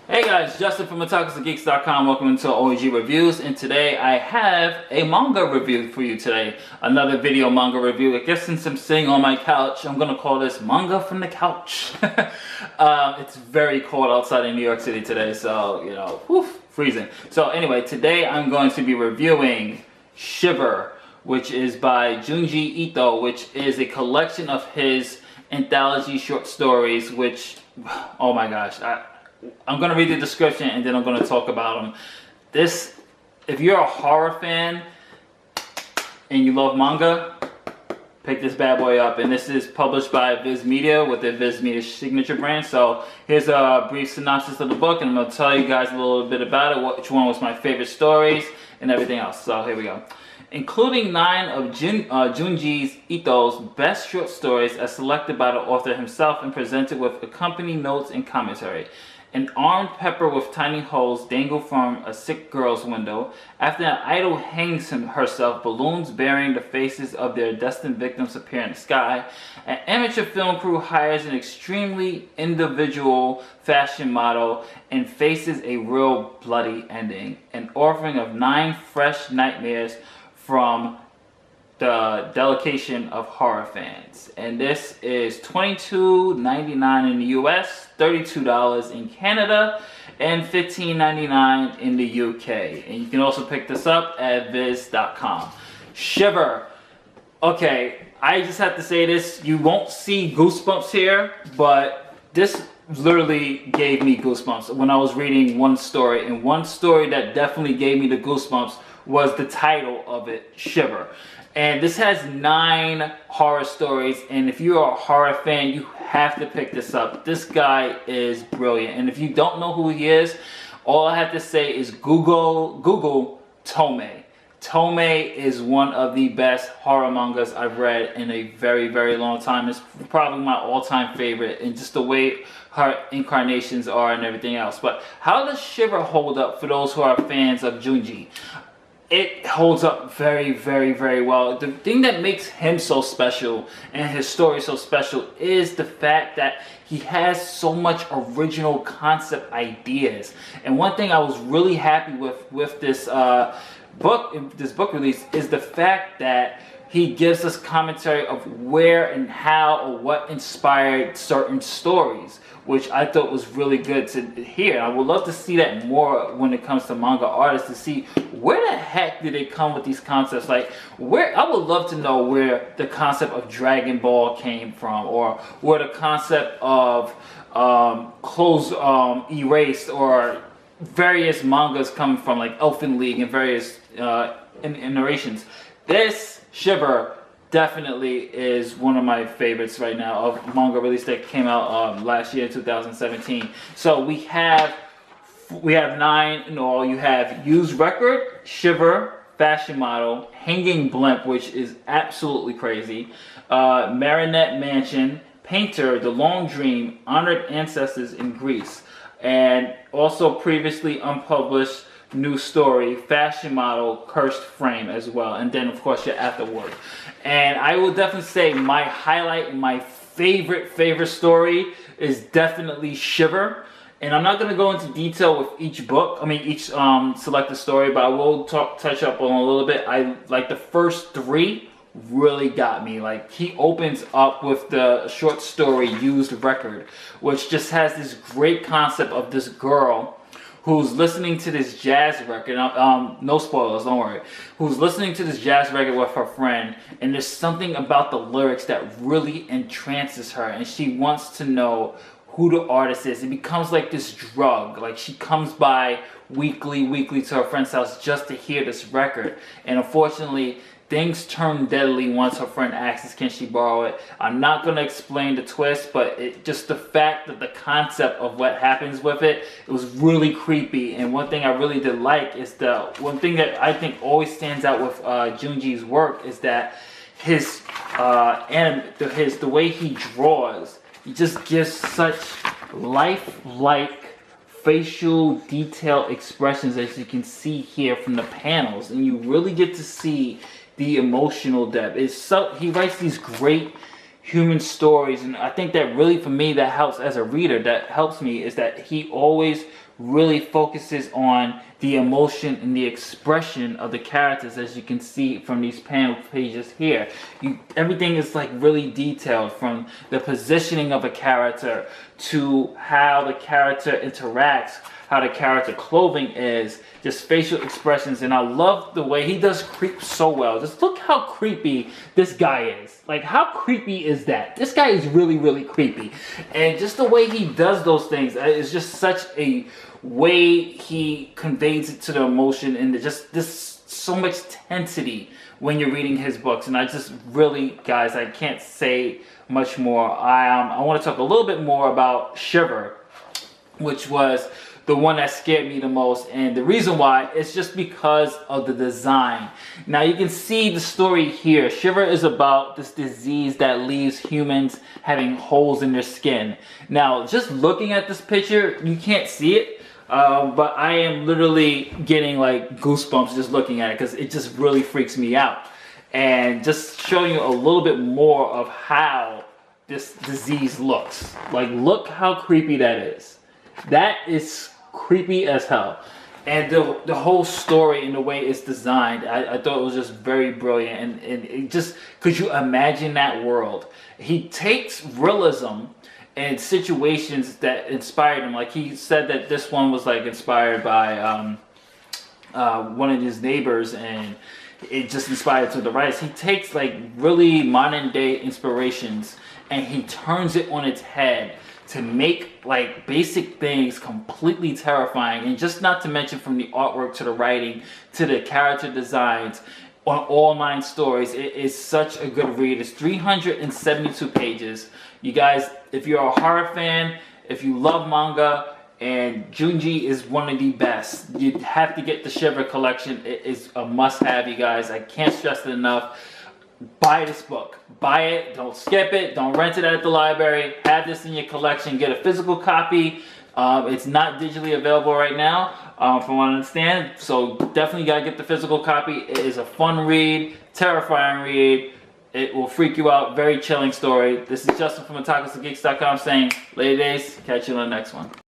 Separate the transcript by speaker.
Speaker 1: Hey guys, Justin from otakusandgeeks.com. Welcome to OG Reviews, and today I have a manga review for you today. Another video manga review. I guess since I'm sitting on my couch, I'm gonna call this Manga from the Couch. It's very cold outside in New York City today, so you know, freezing. So anyway, today I'm going to be reviewing Shiver, which is by Junji Ito, which is a collection of his anthology short stories, which, oh my gosh, I'm going to read the description and then I'm going to talk about them. If you're a horror fan and you love manga, pick this bad boy up. And this is published by Viz Media with the Viz Media signature brand. So here's a brief synopsis of the book, and I'm going to tell you guys a little bit about it, which one was my favorite stories and everything else. So here we go. Including 9 of Junji Ito's best short stories as selected by the author himself and presented with accompanying notes and commentary. An armed pepper with tiny holes dangle from a sick girl's window. After an idol hangs herself, balloons bearing the faces of their destined victims appear in the sky. An amateur film crew hires an extremely individual fashion model and faces a real bloody ending. An offering of 9 fresh nightmares from the delectation of horror fans. And this is $22.99 in the US, $32 in Canada, and $15.99 in the UK. And you can also pick this up at viz.com. Shiver. Okay, I just have to say this. You won't see goosebumps here, but this literally gave me goosebumps when I was reading one story. And one story that definitely gave me the goosebumps was the title of it, Shiver. And this has 9 horror stories, and if you're a horror fan, you have to pick this up. This guy is brilliant, and if you don't know who he is, all I have to say is Google Tomei. Tomei is one of the best horror mangas I've read in a very, very long time. It's probably my all-time favorite, and just the way her incarnations are and everything else. But how does Shiver hold up for those who are fans of Junji? It holds up very, very, very well. The thing that makes him so special and his story so special is the fact that he has so much original concept ideas. And one thing I was really happy with this book release is the fact that he gives us commentary of where and how or what inspired certain stories, which I thought was really good to hear. I would love to see that more when it comes to manga artists, to see where the heck did they come with these concepts. Like, I would love to know where the concept of Dragon Ball came from, or where the concept of clothes erased, or various mangas coming from, like Elfen Lied and various narrations. This Shiver definitely is one of my favorites right now of manga release that came out last year, 2017. So we have 9 in all. You have Used Record, Shiver, Fashion Model, Hanging Blimp, which is absolutely crazy, Marinette Mansion, Painter, The Long Dream, Honored Ancestors in Greece, and also previously unpublished new story, Fashion Model, Cursed Frame as well. And then of course your Afterword. And I will definitely say my highlight and my favorite story is definitely Shiver. And I'm not going to go into detail with each book, each selected story, but I will touch up on a little bit. I like the first 3 really got me. Like, he opens up with the short story Used Record, which just has this great concept of this girl who's listening to this jazz record, no spoilers, don't worry, who's listening to this jazz record with her friend, and there's something about the lyrics that really entrances her, and she wants to know who the artist is. It becomes like this drug. Like, she comes by weekly to her friend's house just to hear this record, and unfortunately, things turn deadly once her friend asks, can she borrow it? I'm not going to explain the twist, but just the fact that the concept of what happens with it, it was really creepy. And one thing I really did like is one thing that I think always stands out with Junji's work is that the way he draws, he just gives such lifelike facial detail expressions, as you can see here from the panels, and you really get to see the emotional depth. He writes these great human stories, and I think that really, for me, that helps as a reader, that helps me, is that he always really focuses on the emotion and the expression of the characters, as you can see from these panel pages here. Everything is like really detailed, from the positioning of a character to how the character interacts, how the character clothing is, just facial expressions. And I love the way he does creep so well. Just look how creepy this guy is. Like, how creepy is that? This guy is really, really creepy. And just the way he does those things is just such a way he conveys it to the emotion, and just this so much tensity when you're reading his books. And I just really, guys, I can't say much more. I want to talk a little bit more about Shiver, which was the one that scared me the most. And the reason why is just because of the design. Now you can see the story here. Shiver is about this disease that leaves humans having holes in their skin. Now, just looking at this picture, you can't see it, but I am literally getting like goosebumps just looking at it, because it just really freaks me out. And just showing you a little bit more of how this disease looks. Like, look how creepy that is. That is creepy as hell. And the whole story and the way it's designed, I thought it was just very brilliant. And it just, could you imagine that world? He takes realism and situations that inspired him. Like, he said that this one was like inspired by one of his neighbors, and it just inspired to the writers. He takes like really modern day inspirations and he turns it on its head to make like basic things completely terrifying. And just not to mention, from the artwork to the writing to the character designs on all 9 stories, it is such a good read. It's 372 pages. You guys, if you're a horror fan, if you love manga, and Junji is one of the best, you have to get the Shiver collection. It is a must-have, you guys. I can't stress it enough. Buy this book. Buy it. Don't skip it. Don't rent it at the library. Have this in your collection. Get a physical copy. It's not digitally available right now, from what I understand. So definitely gotta get the physical copy. It is a fun read, terrifying read. It will freak you out. Very chilling story. This is Justin from otakusgeeks.com saying, later days. Catch you on the next one.